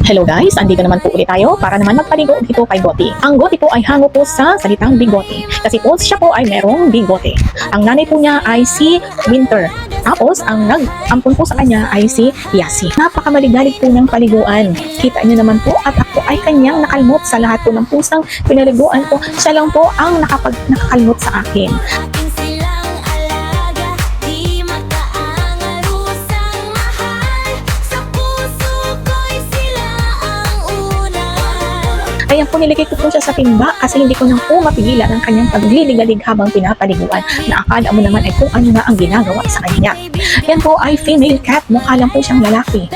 Hello guys, andito naman po ulit tayo para naman magpaligo dito kay Gotti. Ang Gotti po ay hango po sa salitang bigote. Kasi po siya po ay merong bigote. Ang nanay po niya ay si Winter. Tapos ang nag-ampon po sa kanya ay si Yasi. Napakamaligalig po niyang paliguan. Kita niyo naman po at ako ay kanyang nakalmot sa lahat po ng pusang pinaliguan ko. Siya lang po ang nakakalmot sa akin. Ayan po, niligay ko po siya sa timba kasi hindi ko nang po mapigilan ang kanyang pagliligalig habang pinapaliguan na akala mo naman ay kung ano na ang ginagawa sa kanya. Yan po ay female cat, mukha lang po siyang lalaki.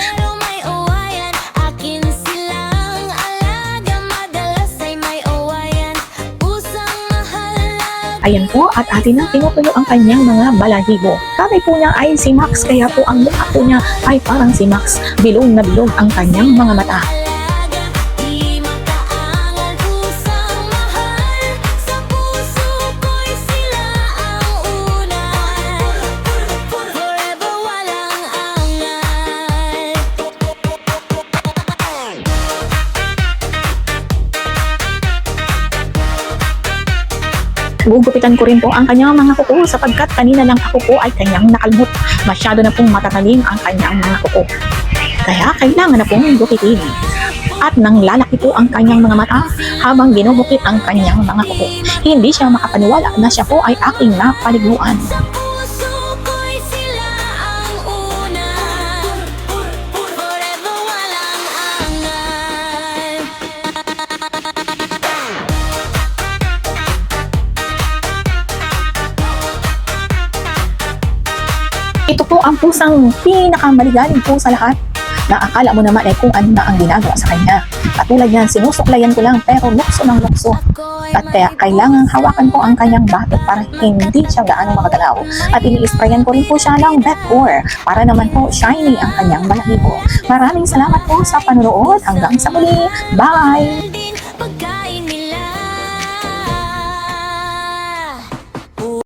Ayan po, at atin nang tinutuyo ang kanyang mga balahibo. Tatay po niya ay si Max, kaya po ang mukha po niya ay parang si Max. Bilog na bilog ang kanyang mga mata. Gugupitan ko rin po ang kanyang mga kuko sapagkat kanina lang ako po ay kanyang nakalmot. Masyado na pong matatalim ang kanyang mga kuko. Kaya kailangan na pong gupitin. At nang lalaki po ang kanyang mga mata habang ginugupit ang kanyang mga kuko. Hindi siya makapaniwala na siya po ay aking napaliguan. Ito po ang pusang pinakamaligalig po sa lahat na akala mo naman ay kung ano na ang ginagawa sa kanya. Katulad yan, sinusuklayan ko lang pero lukso ng lukso. At kaya kailangang hawakan ko ang kanyang batok para hindi siya gaano makagalaw. At ini-sprayan ko rin po siya ng Betcor para naman po shiny ang kanyang balahibo. Maraming salamat po sa panonood. Hanggang sa muli. Bye!